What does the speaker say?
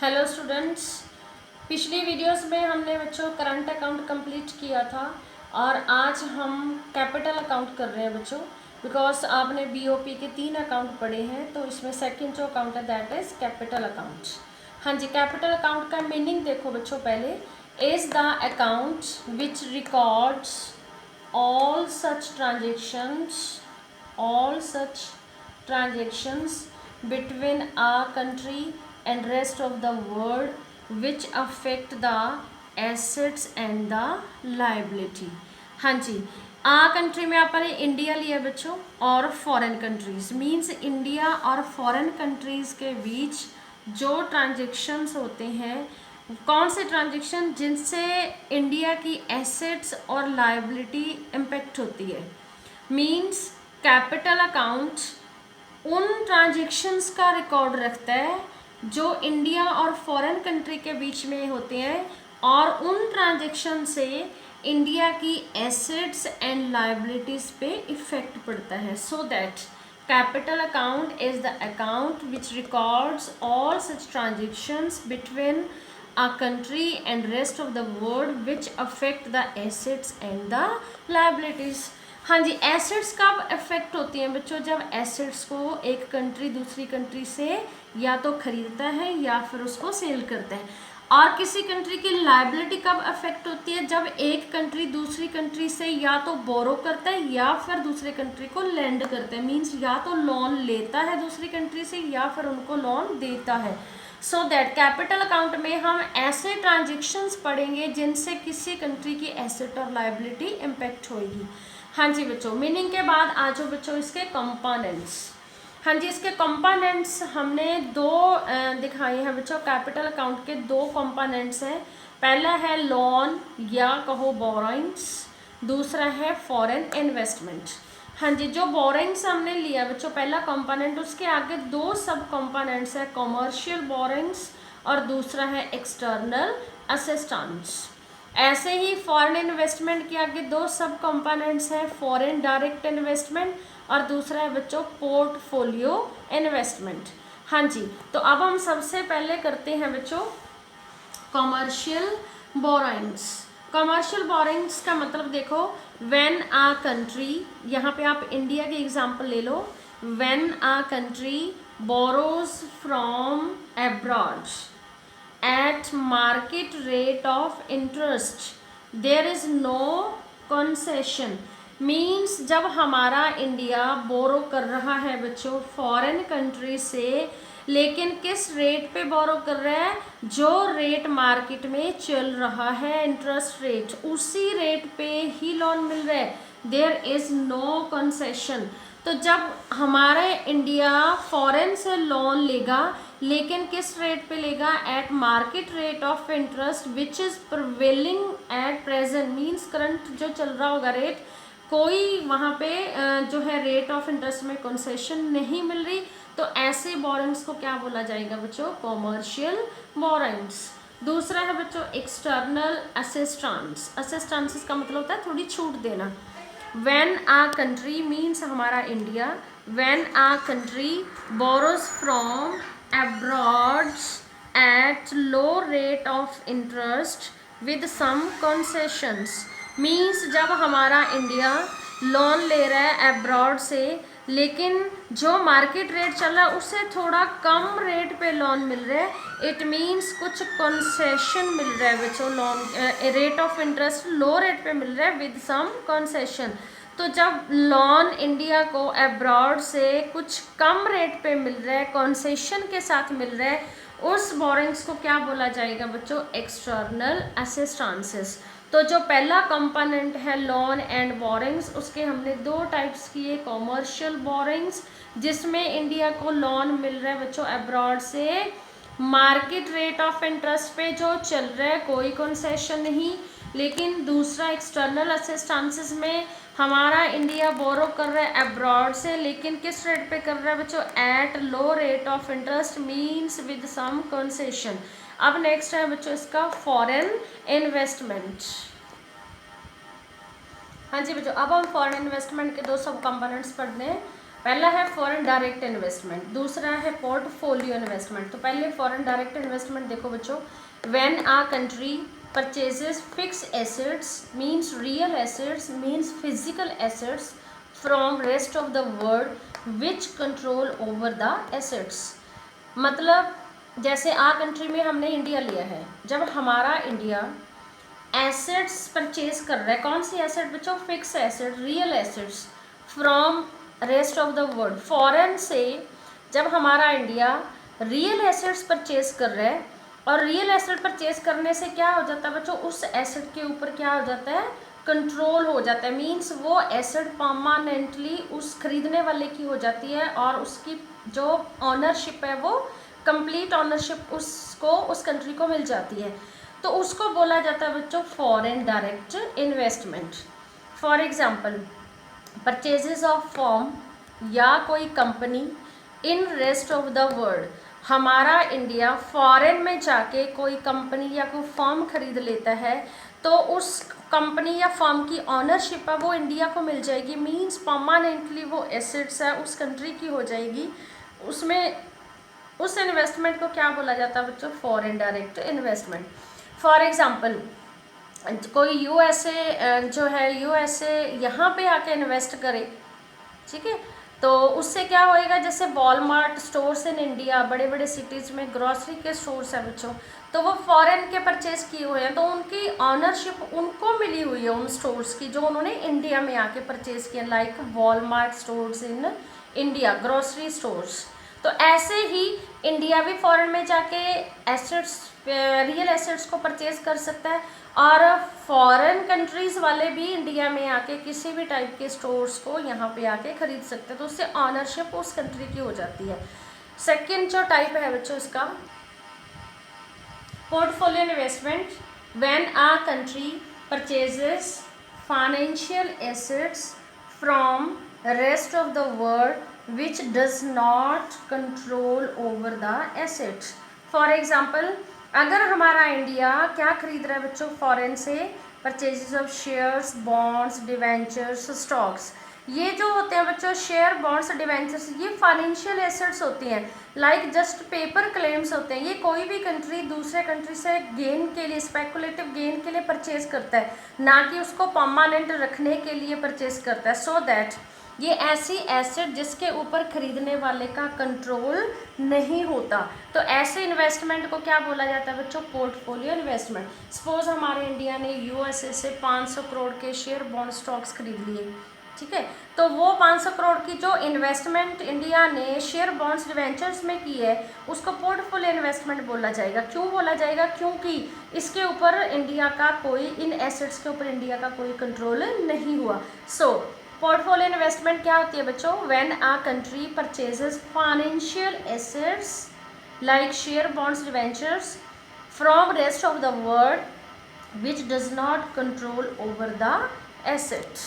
Hello students, पिछली videos में हमने बच्चों करंट अकाउंट कंप्लीट किया था और आज हम कैपिटल अकाउंट कर रहे हैं बच्चों। बिकॉज आपने बीओपी के 3 अकाउंट पढ़े हैं, तो इसमें सेकंड जो अकाउंट है दैट इज़ कैपिटल अकाउंट। हाँ जी, कैपिटल अकाउंट का मीनिंग देखो बच्चों। पहले is the account which records all such transactions between a country and rest of the world which affect the assets and the liability। हाँ जी, आ country में आपने India लिया बच्चों और फॉरेन कंट्रीज मींस इंडिया और फॉरेन कंट्रीज के बीच जो transactions होते हैं, कौन से ट्रांजेक्शन जिनसे इंडिया की एसेट्स और लायबिलिटी इम्पेक्ट होती है। मींस कैपिटल अकाउंट उन ट्रांजेक्शन्स का रिकॉर्ड रखता है जो इंडिया और फॉरेन कंट्री के बीच में होते हैं और उन ट्रांजेक्शन से इंडिया की एसेट्स एंड लायबिलिटीज पे इफेक्ट पड़ता है। So that capital account is the account which records all such transactions between a country and rest of the world which affect the assets and the liabilities। हाँ जी, assets कब affect होती हैं बच्चों? जब assets को एक कंट्री दूसरी country से या तो खरीदता है या फिर उसको सेल करता है। और किसी कंट्री की लायबिलिटी कब अफेक्ट होती है? जब एक कंट्री दूसरी कंट्री से या तो बोरो करता है या फिर दूसरे कंट्री को लेंड करता है। मींस या तो लोन लेता है दूसरी कंट्री से या फिर उनको लोन देता है। सो दैट कैपिटल अकाउंट में हम ऐसे ट्रांजेक्शन्स पढ़ेंगे जिनसे किसी कंट्री की एसेट और लायबिलिटी इम्पेक्ट होगी। हाँ जी बच्चों, मीनिंग के बाद आ जाओ बच्चों इसके कंपोनेंट्स। हाँ जी, इसके कंपोनेंट्स हमने दो दिखाए हैं बच्चों। कैपिटल अकाउंट के दो कंपोनेंट्स हैं। पहला है लोन या कहो बोरोइंग्स, दूसरा है फॉरेन इन्वेस्टमेंट। हाँ जी, जो बोरोइंग्स हमने लिया बच्चों पहला कंपोनेंट, उसके आगे दो सब कंपोनेंट्स है, कॉमर्शियल बोरोइंग्स और दूसरा है एक्सटर्नल असिस्टेंस। ऐसे ही फॉरेन इन्वेस्टमेंट के आगे दो सब कंपोनेंट्स हैं, फॉरेन डायरेक्ट इन्वेस्टमेंट और दूसरा है बच्चों पोर्टफोलियो इन्वेस्टमेंट। हाँ जी, तो अब हम सबसे पहले करते हैं बच्चों कॉमर्शियल बोरोइंग्स। कॉमर्शियल बोरोइंग्स का मतलब देखो, व्हेन आ कंट्री, यहाँ पे आप इंडिया के एग्जांपल ले लो। When a country borrows from abroad at market rate of interest there is no concession। Means जब हमारा इंडिया बोरो कर रहा है बच्चों फॉरेन कंट्री से, लेकिन किस रेट पे बोरो कर रहा है? जो रेट मार्केट में चल रहा है इंटरेस्ट रेट, उसी रेट पे ही लोन मिल रहा है। There is no concession. तो जब हमारा इंडिया फॉरेन से लोन लेगा, लेकिन किस रेट पे लेगा? Eight market rate of interest which is prevailing at present. Means current जो चल रहा होगा रेट, कोई वहाँ पे जो है रेट ऑफ इंटरेस्ट में कंसेशन नहीं मिल रही, तो ऐसे बोरोइंग्स को क्या बोला जाएगा बच्चों? Commercial borrowings. दूसरा है बच्चों एक्सटर्नल असिस्टेंस। असिस्टेंस का मतलब होता है थोड़ी छूट देना। व्हेन आ कंट्री मीन्स हमारा India, when a country borrows from abroad at low rate of interest with some concessions. Means जब हमारा इंडिया लोन ले रहा है अब्रॉड से, लेकिन जो मार्केट रेट चल रहा है उससे थोड़ा कम रेट पे लोन मिल रहा है, इट मीन्स कुछ कंसेशन मिल रहा है बच्चों। Loan rate of interest low rate पे मिल रहा है विद सम कंसेशन। तो जब लोन इंडिया को अब्रॉड से कुछ कम रेट पे मिल रहा है, कंसेशन के साथ मिल रहा है, उस बोरोइंग्स को क्या बोला जाएगा बच्चों? एक्सटर्नल असिस्टेंसेस। तो जो पहला कंपोनेंट है लोन एंड बोरोइंग्स, उसके हमने दो टाइप्स किए। कॉमर्शियल बोरोइंग्स जिसमें इंडिया को लोन मिल रहा है बच्चों अब्रॉड से, मार्केट रेट ऑफ इंटरेस्ट पे जो चल रहा है, कोई कंसेशन नहीं। लेकिन दूसरा एक्सटर्नल असिस्टेंसेस में हमारा इंडिया बोरो कर रहा है अब्रॉड से, लेकिन किस रेट पे कर रहा है बच्चों? At low rate of interest means with some concession. अब नेक्स्ट है बच्चों इसका फॉरेन इन्वेस्टमेंट। हाँ जी बच्चों, अब हम फॉरेन इन्वेस्टमेंट के दो सब कंपोनेंट्स पढ़ने हैं। पहला है फॉरेन डायरेक्ट इन्वेस्टमेंट, दूसरा है पोर्टफोलियो इन्वेस्टमेंट। तो पहले फॉरेन डायरेक्ट इन्वेस्टमेंट देखो बच्चों, when a country purchases fix assets means real assets means physical assets from rest of the world which control over the assets. मतलब जैसे आ कंट्री में हमने इंडिया लिया है, जब हमारा इंडिया एसेट्स परचेज कर रहा है, कौन सी एसेट बच्चों? Fix asset, real assets from rest of the world. Foreign से जब हमारा इंडिया रियल एसेट्स परचेज कर रहा है, और रियल एसेट परचेज करने से क्या हो जाता है बच्चों? उस एसेट के ऊपर क्या हो जाता है? कंट्रोल हो जाता है। मींस वो एसेट परमानेंटली उस खरीदने वाले की हो जाती है, और उसकी जो ऑनरशिप है वो कंप्लीट ऑनरशिप उसको उस कंट्री को मिल जाती है। तो उसको बोला जाता है बच्चों foreign direct investment. For example purchases of form या कोई company in rest of the world. हमारा इंडिया फॉरेन में जाके कोई कंपनी या कोई फॉर्म खरीद लेता है, तो उस कंपनी या फॉर्म की ऑनरशिप है वो इंडिया को मिल जाएगी। मींस परमानेंटली वो एसेट्स है उस कंट्री की हो जाएगी। उसमें उस इन्वेस्टमेंट को क्या बोला जाता है बच्चों? Foreign direct investment. For example कोई यूएसए जो है, यूएसए यहाँ पे आके इन्वेस्ट करे, ठीक है, तो उससे क्या होएगा? जैसे वॉलमार्ट स्टोर्स इन इंडिया, बड़े बड़े सिटीज़ में ग्रॉसरी के स्टोर्स हैं बच्चों, तो वो फॉरेन के परचेज किए हुए हैं, तो उनकी ऑनरशिप उनको मिली हुई है उन स्टोर्स की जो उन्होंने इंडिया में आके परचेज किए, like Walmart stores in India, grocery stores. तो ऐसे ही इंडिया भी फॉरेन में जाके एसेट्स, रियल एसेट्स को परचेज कर सकता है, और फॉरेन कंट्रीज़ वाले भी इंडिया में आके किसी भी टाइप के स्टोर्स को यहाँ पे आके खरीद सकते हैं, तो उससे ऑनरशिप उस कंट्री की हो जाती है। सेकंड जो टाइप है बच्चों इसका portfolio investment, when a country purchases financial assets from rest of the world which does not control over the assets। For example अगर हमारा इंडिया क्या खरीद रहा है बच्चों? फॉरेन से purchases of shares, bonds, debentures, stocks. ये जो होते हैं बच्चों शेयर, बॉन्ड्स, डिवेंचर्स, ये फाइनेंशियल एसेट्स होती हैं, लाइक जस्ट पेपर क्लेम्स होते हैं। ये कोई भी कंट्री दूसरे कंट्री से गेन के लिए, स्पेकुलेटिव गेन के लिए परचेज करता है, ना कि उसको परमानेंट रखने के लिए परचेज करता है। सो दैट ये ऐसी एसेट जिसके ऊपर खरीदने वाले का कंट्रोल नहीं होता, तो ऐसे इन्वेस्टमेंट को क्या बोला जाता है बच्चों? Portfolio investment. सपोज हमारे इंडिया ने यूएसए से 500 करोड़ के शेयर, बॉन्ड, स्टॉक्स खरीद लिए, ठीक है, तो वो 500 करोड़ की जो इन्वेस्टमेंट इंडिया ने शेयर, बॉन्ड्स, डिवेंचर्स में की है उसको पोर्टफोलियो इन्वेस्टमेंट बोला जाएगा। क्यों बोला जाएगा? क्योंकि इसके ऊपर इंडिया का कोई, इन एसेट्स के ऊपर इंडिया का कोई कंट्रोल नहीं हुआ। सो पोर्टफोलियो इन्वेस्टमेंट क्या होती है बच्चों? When a country purchases financial assets like share, bonds, debentures from rest of the world which does not control over the asset.